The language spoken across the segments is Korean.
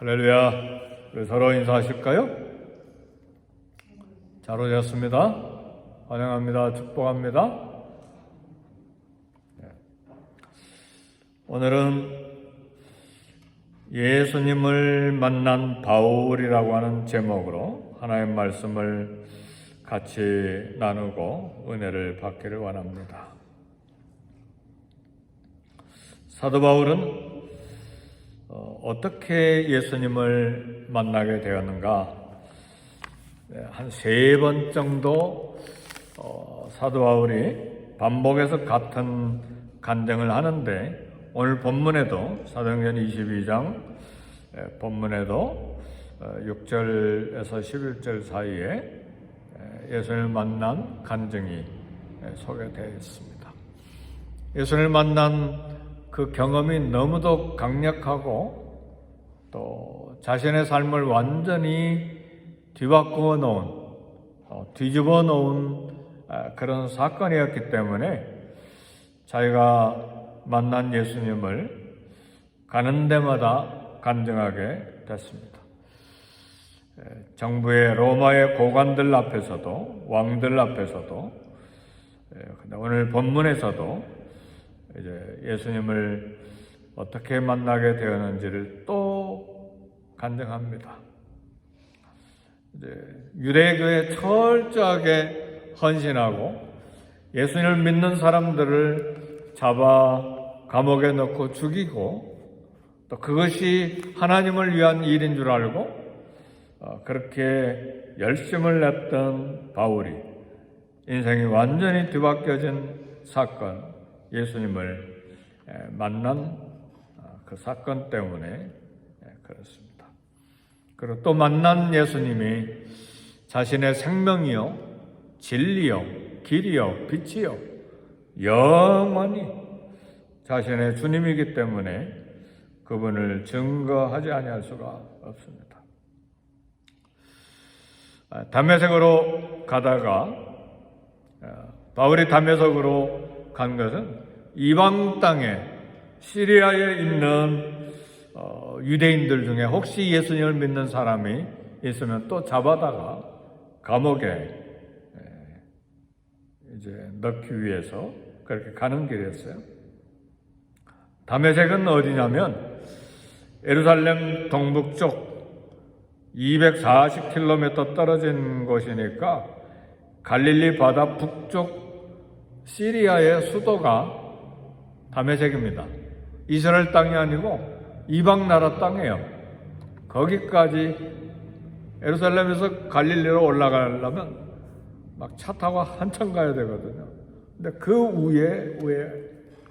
할렐루야. 우리 서로 인사하실까요? 잘 오셨습니다. 환영합니다. 축복합니다. 오늘은 예수님을 만난 바울이라고 하는 제목으로 하나님의 말씀을 같이 나누고 은혜를 받기를 원합니다. 사도 바울은 어떻게 예수님을 만나게 되었는가? 한 3번 정도 사도 바울이 반복해서 같은 간증을 하는데, 오늘 본문에도 사도행전 22장 본문에도 6절에서 11절 사이에 예수님을 만난 간증이 소개되어 있습니다. 예수님을 만난 그 경험이 너무도 강력하고 또 자신의 삶을 완전히 뒤바꾸어 놓은, 뒤집어 놓은 그런 사건이었기 때문에 자기가 만난 예수님을 가는 데마다 간증하게 됐습니다. 정부의 로마의 고관들 앞에서도, 왕들 앞에서도, 오늘 본문에서도 이제 예수님을 어떻게 만나게 되었는지를 또 간증합니다. 이제 유대교에 철저하게 헌신하고 예수님을 믿는 사람들을 잡아 감옥에 넣고 죽이고, 또 그것이 하나님을 위한 일인 줄 알고 그렇게 열심을 냈던 바울이 인생이 완전히 뒤바뀌어진 사건, 예수님을 만난 그 사건 때문에 그렇습니다. 그리고 또 만난 예수님이 자신의 생명이요, 진리요, 길이요, 빛이요, 영원히 자신의 주님이기 때문에 그분을 증거하지 아니할 수가 없습니다. 다메섹으로 가다가 바울이 다메섹으로 간 것은 이방 땅에, 시리아에 있는 유대인들 중에 혹시 예수님을 믿는 사람이 있으면 또 잡아다가 감옥에 이제 넣기 위해서 그렇게 가는 길이었어요. 다메섹은 어디냐면 예루살렘 동북쪽 240km 떨어진 곳이니까 갈릴리 바다 북쪽 시리아의 수도가 다메섹입니다. 이스라엘 땅이 아니고 이방 나라 땅이에요. 거기까지 예루살렘에서 갈릴리로 올라가려면 막 차 타고 한참 가야 되거든요. 근데 그 위에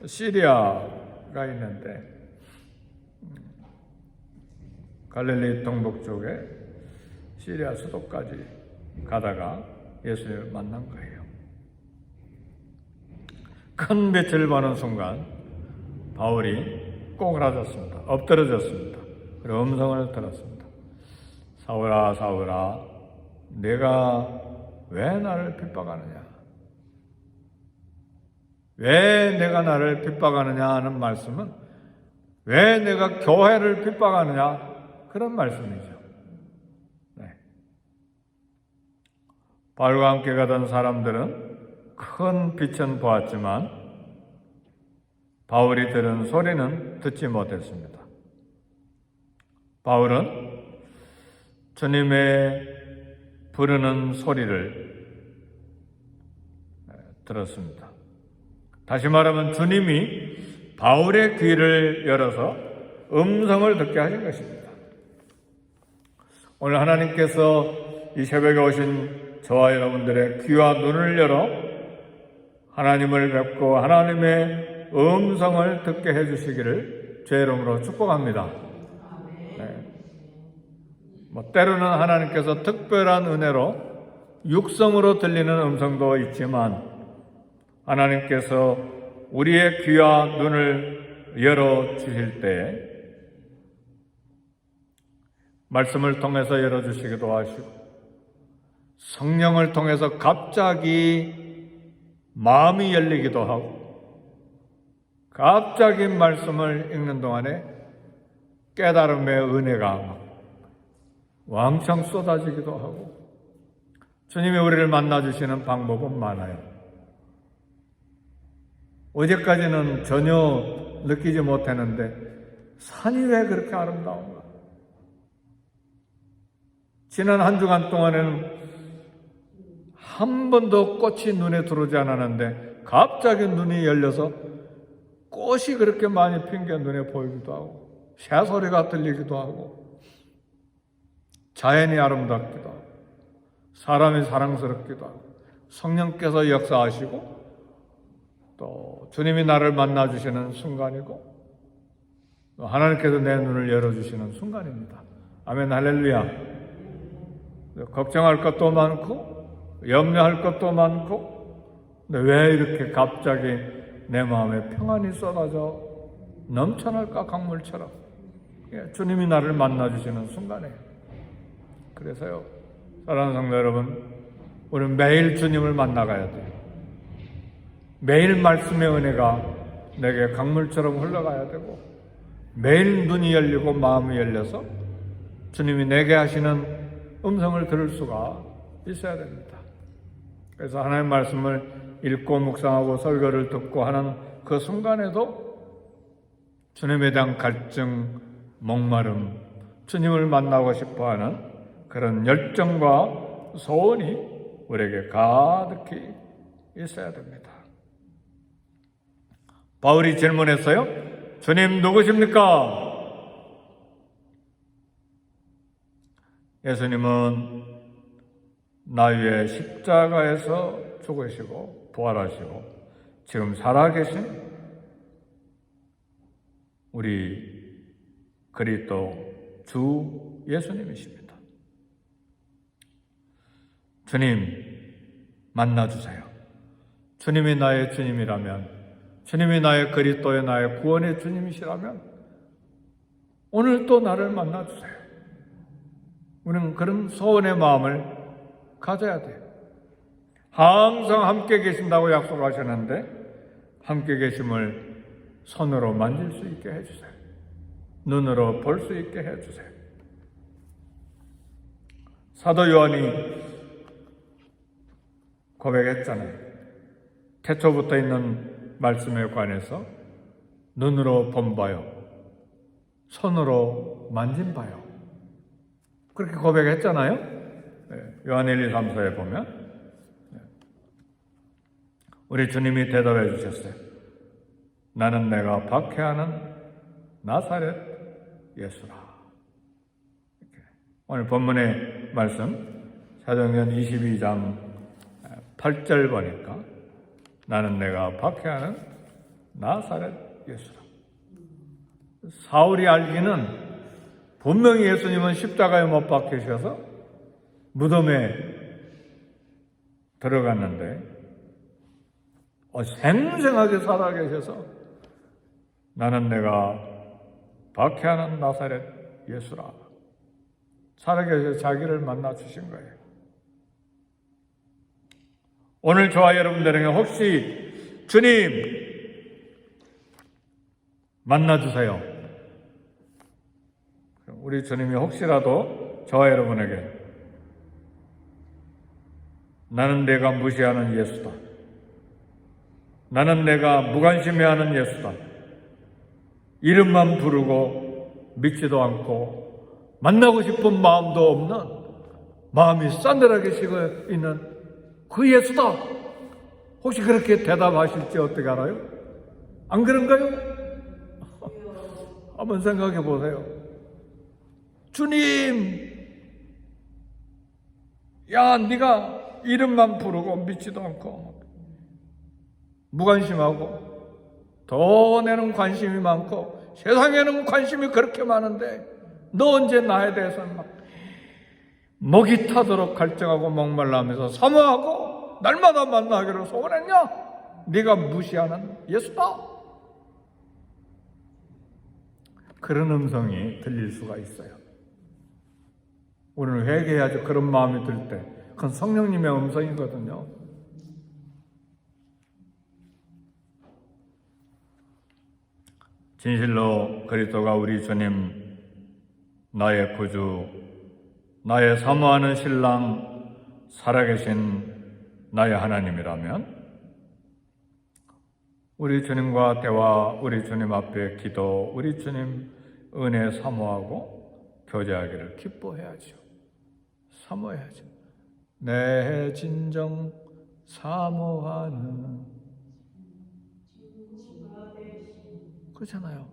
시리아가 있는데 갈릴리 동북 쪽에 시리아 수도까지 가다가 예수님을 만난 거예요. 큰 빛을 보는 순간 바울이 꼬그라졌습니다. 엎드러졌습니다. 그리고 음성을 들었습니다. 사울아, 사울아, 내가 왜 나를 핍박하느냐? 왜 내가 나를 핍박하느냐 하는 말씀은 왜 내가 교회를 핍박하느냐, 그런 말씀이죠. 네. 바울과 함께 가던 사람들은 큰 빛은 보았지만 바울이 들은 소리는 듣지 못했습니다. 바울은 주님의 부르는 소리를 들었습니다. 다시 말하면 주님이 바울의 귀를 열어서 음성을 듣게 하신 것입니다. 오늘 하나님께서 이 새벽에 오신 저와 여러분들의 귀와 눈을 열어 하나님을 뵙고 하나님의 음성을 듣게 해주시기를 주의 이름으로 축복합니다. 네. 때로는 하나님께서 특별한 은혜로 육성으로 들리는 음성도 있지만, 하나님께서 우리의 귀와 눈을 열어주실 때 말씀을 통해서 열어주시기도 하시고, 성령을 통해서 갑자기 마음이 열리기도 하고, 갑자기 말씀을 읽는 동안에 깨달음의 은혜가 막 왕창 쏟아지기도 하고, 주님이 우리를 만나주시는 방법은 많아요. 어제까지는 전혀 느끼지 못했는데 산이 왜 그렇게 아름다운가? 지난 한 주간 동안에는 한 번도 꽃이 눈에 들어오지 않았는데 갑자기 눈이 열려서 꽃이 그렇게 많이 핀 게 눈에 보이기도 하고, 새소리가 들리기도 하고, 자연이 아름답기도 하고, 사람이 사랑스럽기도 하고, 성령께서 역사하시고, 또 주님이 나를 만나주시는 순간이고, 또 하나님께서 내 눈을 열어주시는 순간입니다. 아멘, 할렐루야. 걱정할 것도 많고 염려할 것도 많고, 근데 왜 이렇게 갑자기 내 마음에 평안이 쏟아져 넘쳐날까? 강물처럼. 주님이 나를 만나주시는 순간이에요. 그래서요, 사랑하는 성도 여러분, 우리는 매일 주님을 만나가야 돼요. 매일 말씀의 은혜가 내게 강물처럼 흘러가야 되고, 매일 눈이 열리고 마음이 열려서 주님이 내게 하시는 음성을 들을 수가 있어야 됩니다. 그래서 하나님의 말씀을 읽고 묵상하고 설교를 듣고 하는 그 순간에도 주님에 대한 갈증, 목마름, 주님을 만나고 싶어하는 그런 열정과 소원이 우리에게 가득히 있어야 됩니다. 바울이 질문했어요. 주님 누구십니까? 예수님은 나 위에 십자가에서 죽으시고 부활하시고 지금 살아계신 우리 그리스도 주 예수님이십니다. 주님 만나주세요. 주님이 나의 주님이라면, 주님이 나의 그리스도의 나의 구원의 주님이시라면 오늘 또 나를 만나주세요. 우리는 그런 소원의 마음을 가져야 돼요. 항상 함께 계신다고 약속하셨는데 함께 계심을 손으로 만질 수 있게 해주세요. 눈으로 볼 수 있게 해주세요. 사도 요한이 고백했잖아요. 태초부터 있는 말씀에 관해서 눈으로 본 바요, 손으로 만진 바요. 그렇게 고백했잖아요. 요한 1, 2, 3, 4에 보면 우리 주님이 대답해 주셨어요. 나는 내가 박해하는 나사렛 예수라. 오늘 본문의 말씀 사도행전 22장 8절 보니까 나는 내가 박해하는 나사렛 예수라. 사울이 알기는 분명히 예수님은 십자가에 못 박히셔서 무덤에 들어갔는데 생생하게 살아계셔서 나는 내가 박해하는 나사렛 예수라. 살아계셔서 자기를 만나 주신 거예요. 오늘 저와 여러분들에게 혹시 주님 만나주세요. 우리 주님이 혹시라도 저와 여러분에게 나는 내가 무시하는 예수다, 나는 내가 무관심해하는 예수다, 이름만 부르고 믿지도 않고 만나고 싶은 마음도 없는, 마음이 싸늘하게 식어 있는 그 예수다. 혹시 그렇게 대답하실지 어떻게 알아요? 안 그런가요? 한번 생각해 보세요. 주님, 야, 네가 이름만 부르고 믿지도 않고 무관심하고 더 내는 관심이 많고 세상에는 관심이 그렇게 많은데 너 언제 나에 대해서는 막 목이 타도록 갈증하고 목말라하면서 사모하고 날마다 만나기를 소원했냐? 네가 무시하는 예수다. 그런 음성이 들릴 수가 있어요. 우리는 회개해야지. 그런 마음이 들 때 그건 성령님의 음성이거든요. 진실로 그리스도가 우리 주님 나의 구주, 나의 사모하는 신랑, 살아계신 나의 하나님이라면 우리 주님과 대화, 우리 주님 앞에 기도, 우리 주님 은혜 사모하고 교제하기를 기뻐해야죠. 사모해야죠. 내 진정 사모하는, 그렇잖아요.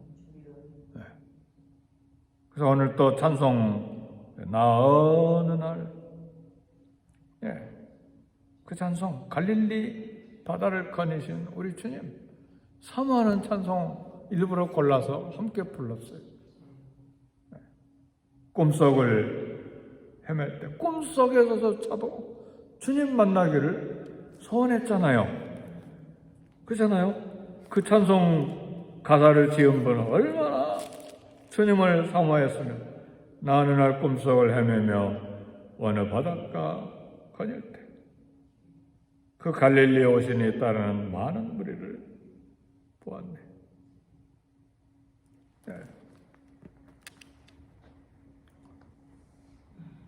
네. 그래서 오늘 또 찬송, 나 어느 날, 예, 그 찬송, 갈릴리 바다를 거니신 우리 주님 사모하는 찬송 일부러 골라서 함께 불렀어요. 네. 꿈속을 헤맬 때 꿈속에서조차도 주님 만나기를 소원했잖아요. 그렇잖아요. 그 찬송 가사를 지은 분은 얼마나 주님을 사모했으면 나 어느 날 꿈속을 헤매며 어느 바닷가 거닐 때 그 갈릴리 오신이 따르는 많은 무리를 보았네. 네.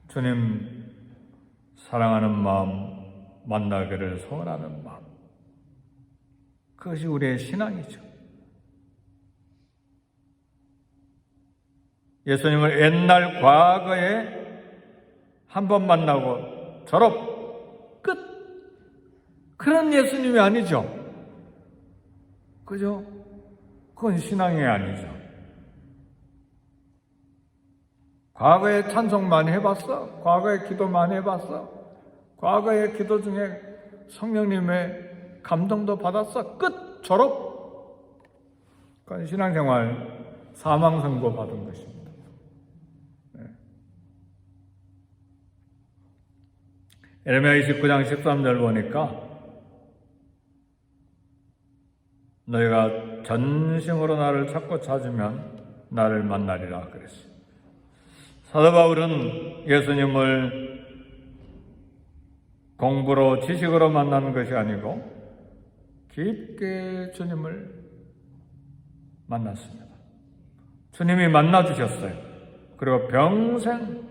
주님 사랑하는 마음, 만나기를 소원하는 마음, 그것이 우리의 신앙이죠. 예수님을 옛날 과거에 한 번 만나고 졸업, 끝! 그런 예수님이 아니죠. 그죠? 그건 신앙이 아니죠. 과거에 찬송 많이 해봤어? 과거에 기도 많이 해봤어? 과거의 기도 중에 성령님의 감동도 받았어? 끝! 졸업! 그건 신앙생활 사망 선고 받은 것입니다. 네. 에레미야 29장 13절 보니까 너희가 전심으로 나를 찾고 찾으면 나를 만나리라 그랬어요. 사도 바울은 예수님을 공부로 지식으로 만나는 것이 아니고 깊게 주님을 만났습니다. 주님이 만나주셨어요. 그리고 평생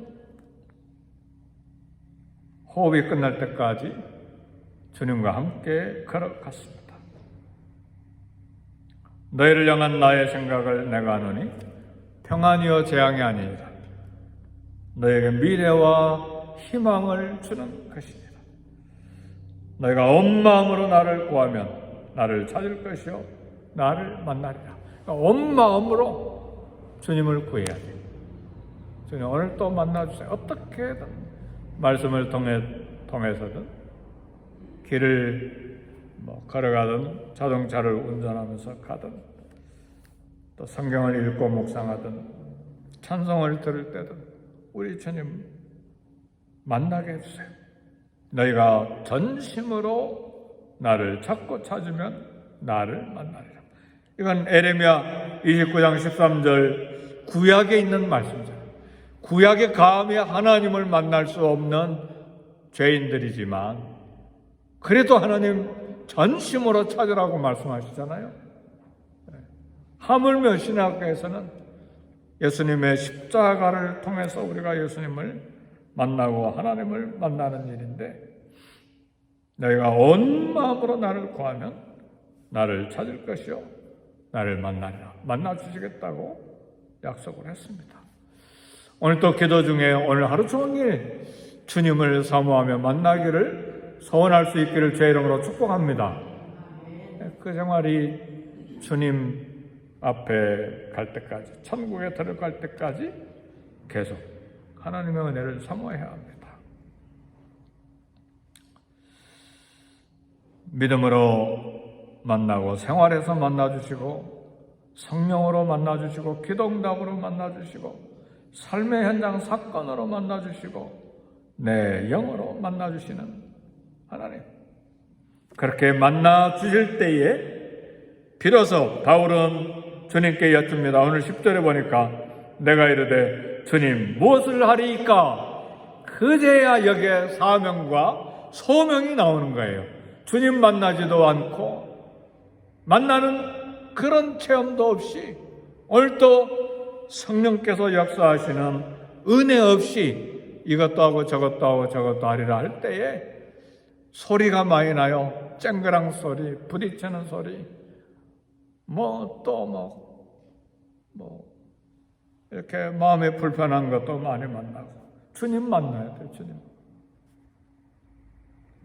호흡이 끝날 때까지 주님과 함께 걸어갔습니다. 너희를 향한 나의 생각을 내가 아노니 평안이요 재앙이 아니니라. 너에게 미래와 희망을 주는 것이니라. 너희가 온 마음으로 나를 구하면 나를 찾을 것이요 나를 만나리라. 그러니까 온 마음으로 주님을 구해야 돼요. 주님 오늘 또 만나주세요. 어떻게든 말씀을 통해서든 길을 걸어가든 자동차를 운전하면서 가든 또 성경을 읽고 묵상하든 찬송을 들을 때든 우리 주님 만나게 해주세요. 너희가 전심으로 나를 찾고 찾으면 나를 만나리라. 이건 에레미야 29장 13절 구약에 있는 말씀이잖아요. 구약에 감히 하나님을 만날 수 없는 죄인들이지만 그래도 하나님 전심으로 찾으라고 말씀하시잖아요. 하물며 신학교에서는 예수님의 십자가를 통해서 우리가 예수님을 만나고 하나님을 만나는 일인데 너희가 온 마음으로 나를 구하면 나를 찾을 것이요 나를 만나리라. 만나주시겠다고 약속을 했습니다. 오늘 또 기도 중에 오늘 하루 종일 주님을 사모하며 만나기를 소원할 수 있기를 주의 이름으로 축복합니다. 그 생활이 주님 앞에 갈 때까지, 천국에 들어갈 때까지 계속 하나님의 은혜를 사모해야 합니다. 믿음으로 만나고 생활에서 만나주시고 성령으로 만나주시고 기도응답으로 만나주시고 삶의 현장 사건으로 만나주시고 내 영으로 만나주시는 하나님, 그렇게 만나주실 때에 비로소 바울은 주님께 여쭙니다. 오늘 10절에 보니까 내가 이르되 주님 무엇을 하리이까? 그제야 여기에 사명과 소명이 나오는 거예요. 주님 만나지도 않고 만나는 그런 체험도 없이 오늘 또 성령께서 역사하시는 은혜 없이 이것도 하고 저것도 하고 저것도 하리라 할 때에 소리가 많이 나요. 쨍그랑 소리, 부딪히는 소리, 이렇게 마음에 불편한 것도 많이 만나고. 주님 만나야 돼, 주님.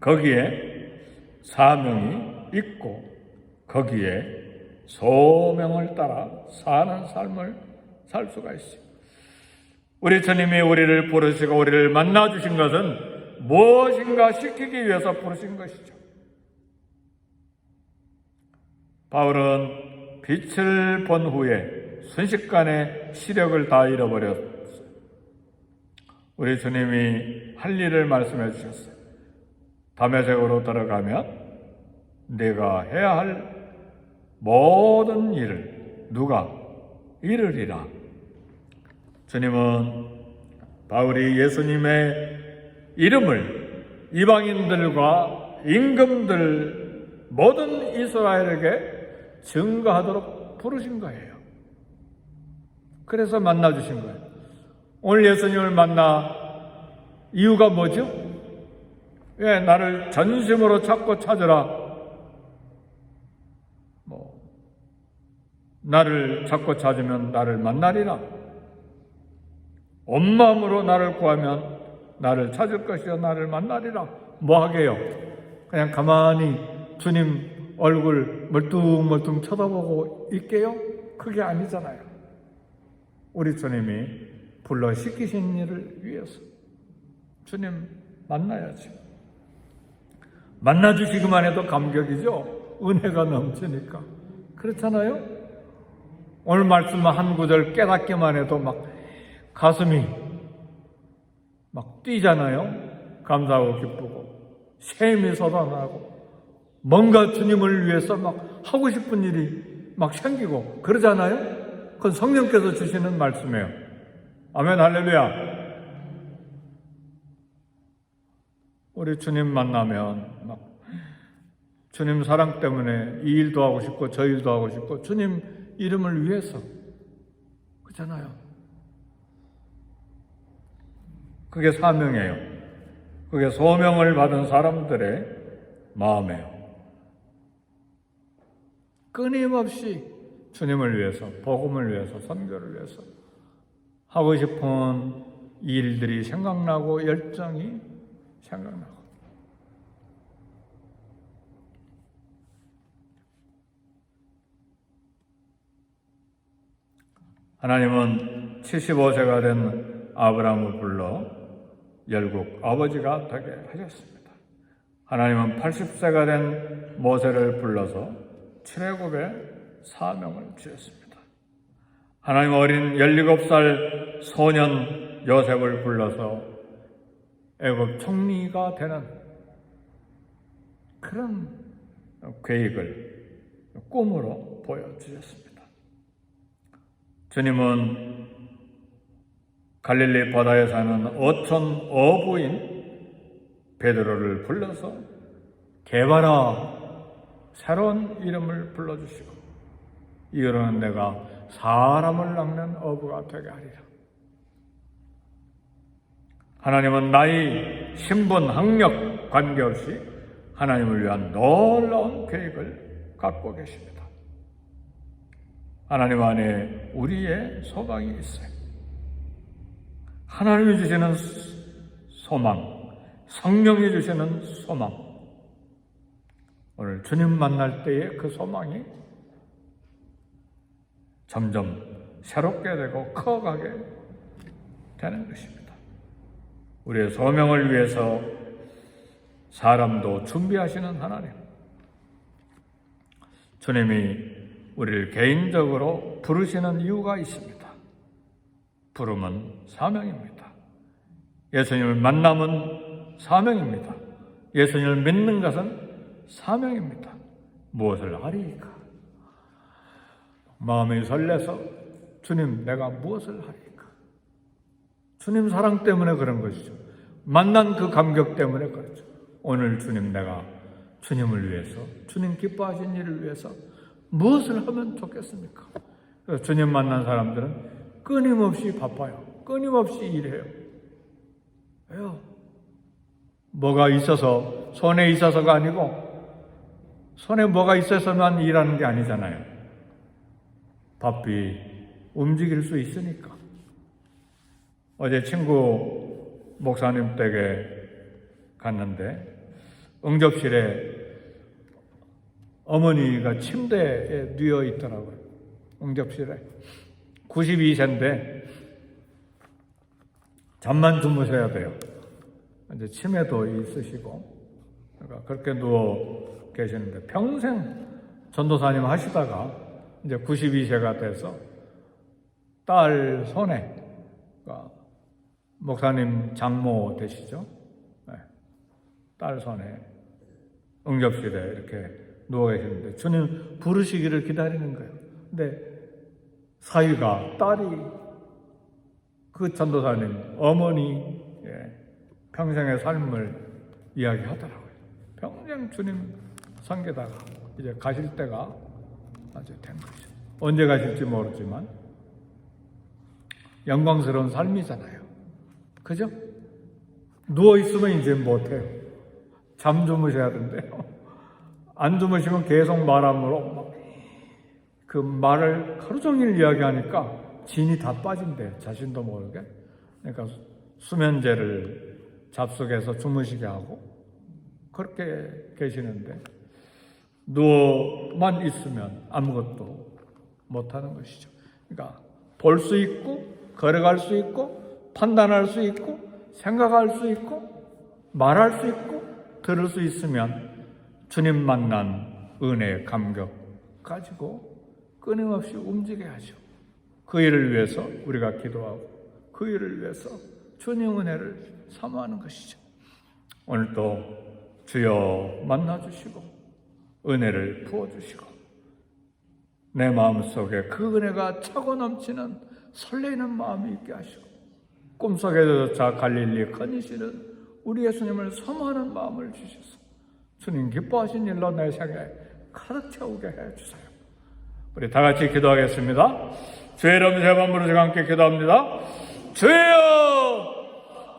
거기에 사명이 있고 거기에 소명을 따라 사는 삶을 살 수가 있어요. 우리 주님이 우리를 부르시고 우리를 만나주신 것은 무엇인가 시키기 위해서 부르신 것이죠. 바울은 빛을 본 후에 순식간에 시력을 다 잃어버렸어요. 우리 주님이 할 일을 말씀해 주셨어요. 다메섹으로 들어가면 내가 해야 할 모든 일을 누가 이르리라. 주님은 바울이 예수님의 이름을 이방인들과 임금들 모든 이스라엘에게 증거하도록 부르신 거예요. 그래서 만나주신 거예요. 오늘 예수님을 만나 이유가 뭐죠? 왜 나를 전심으로 찾고 찾으라. 나를 찾고 찾으면 나를 만나리라. 온 마음으로 나를 구하면 나를 찾을 것이요 나를 만나리라. 뭐 하게요? 그냥 가만히 주님 얼굴 멀뚱멀뚱 쳐다보고 있게요? 그게 아니잖아요. 우리 주님이 불러 시키신 일을 위해서 주님 만나야지. 만나주시기만 해도 감격이죠. 은혜가 넘치니까. 그렇잖아요? 오늘 말씀 한 구절 깨닫기만 해도 막 가슴이 막 뛰잖아요. 감사하고 기쁘고 샘이 솟아나고 뭔가 주님을 위해서 막 하고 싶은 일이 막 생기고 그러잖아요. 그건 성령께서 주시는 말씀이에요. 아멘 할렐루야. 우리 주님 만나면 막 주님 사랑 때문에 이 일도 하고 싶고 저 일도 하고 싶고 주님 이름을 위해서 그렇잖아요. 그게 사명이에요. 그게 소명을 받은 사람들의 마음이에요. 끊임없이 주님을 위해서, 복음을 위해서, 선교를 위해서 하고 싶은 일들이 생각나고 열정이 생각나고. 하나님은 75세가 된 아브라함을 불러 열국 아버지가 되게 하셨습니다. 하나님은 80세가 된 모세를 불러서 출애굽의 사명을 주셨습니다. 하나님은 어린 17살 소년 요셉을 불러서 애굽 총리가 되는 그런 계획을 꿈으로 보여주셨습니다. 주님은 갈릴리 바다에 사는 어촌 어부인 베드로를 불러서 게바라 새로운 이름을 불러주시고 이르는 내가 사람을 낚는 어부가 되게 하리라. 하나님은 나이, 신분, 학력 관계없이 하나님을 위한 놀라운 계획을 갖고 계십니다. 하나님 안에 우리의 소망이 있어요. 하나님이 주시는 소망, 성령이 주시는 소망. 오늘 주님 만날 때에 그 소망이 점점 새롭게 되고 커가게 되는 것입니다. 우리의 소명을 위해서 사람도 준비하시는 하나님. 주님이 우리를 개인적으로 부르시는 이유가 있습니다. 부름은 사명입니다. 예수님을 만남은 사명입니다. 예수님을 믿는 것은 사명입니다. 무엇을 하리까? 마음이 설레서 주님 내가 무엇을 하리까? 주님 사랑 때문에 그런 것이죠. 만난 그 감격 때문에 그렇죠. 오늘 주님 내가 주님을 위해서 주님 기뻐하신 일을 위해서 무엇을 하면 좋겠습니까? 주님 만난 사람들은 끊임없이 바빠요. 끊임없이 일해요. 왜요? 뭐가 있어서, 손에 있어서가 아니고 손에 뭐가 있어서만 일하는 게 아니잖아요. 바삐 움직일 수 있으니까. 어제 친구 목사님 댁에 갔는데 응접실에 어머니가 침대에 누워 있더라고요. 응접실에. 92세인데 잠만 주무셔야 돼요. 이제 치매도 있으시고, 그러니까 그렇게 누워 계시는데 평생 전도사님 하시다가 이제 92세가 돼서 딸 손에, 그러니까 목사님 장모 되시죠? 네. 딸 손에 응접실에 이렇게 누워 계시는데 주님 부르시기를 기다리는 거예요. 근데 사위가, 딸이 그 전도사님 어머니 평생의 삶을 이야기하더라고요. 평생 주님 섬기다가 이제 가실 때가 아주 된 거죠. 언제 가실지 모르지만 영광스러운 삶이잖아요. 그죠? 누워있으면 이제 못해요. 잠 주무셔야 된대요. 안 주무시면 계속 말함으로 그 말을 하루 종일 이야기하니까 진이 다 빠진대. 자신도 모르게. 그러니까 수면제를 잡수해서 주무시게 하고 그렇게 계시는데 누워만 있으면 아무것도 못하는 것이죠. 그러니까 볼 수 있고 걸어갈 수 있고 판단할 수 있고 생각할 수 있고 말할 수 있고 들을 수 있으면 주님 만난 은혜의 감격 가지고 끊임없이 움직여야죠. 그 일을 위해서 우리가 기도하고 그 일을 위해서 주님 은혜를 사모하는 것이죠. 오늘도 주여 만나주시고 은혜를 부어주시고 내 마음속에 그 은혜가 차고 넘치는 설레이는 마음이 있게 하시고 꿈속에조차 갈릴리 거니시는 우리 예수님을 사모하는 마음을 주셔서 주님 기뻐하신 일로 내 생에 가득 채우게 해주세요. 우리 다 같이 기도하겠습니다. 주의 이름 세 번 부르시고 함께 기도합니다. 주여!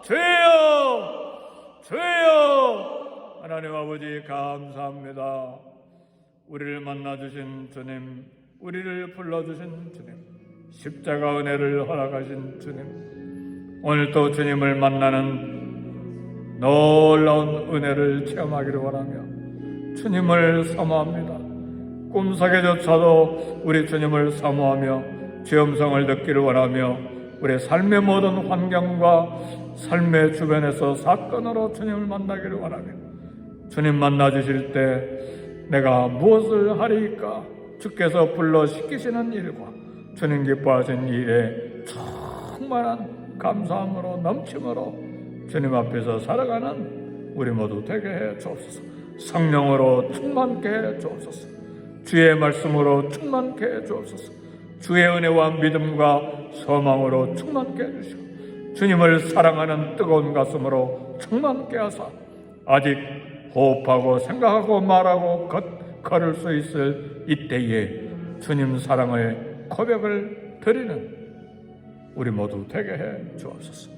주여! 주여! 하나님 아버지 감사합니다. 우리를 만나주신 주님, 우리를 불러주신 주님, 십자가 은혜를 허락하신 주님, 오늘도 주님을 만나는 놀라운 은혜를 체험하기를 원하며 주님을 사모합니다. 꿈속에조차도 우리 주님을 사모하며 주의 음성을 듣기를 원하며 우리 삶의 모든 환경과 삶의 주변에서 사건으로 주님을 만나기를 원하며 주님 만나주실 때 내가 무엇을 하리까 주께서 불러 시키시는 일과 주님 기뻐하신 일에 충만한 감사함으로 넘침으로 주님 앞에서 살아가는 우리 모두 되게 해 주옵소서. 성령으로 충만케 해 주옵소서. 주의 말씀으로 충만케 해 주옵소서. 주의 은혜와 믿음과 소망으로 충만케 해주시고 주님을 사랑하는 뜨거운 가슴으로 충만케 하사 아직 호흡하고 생각하고 말하고 걸을 수 있을 이때에 주님 사랑의 고백을 드리는 우리 모두 되게 해 주옵소서.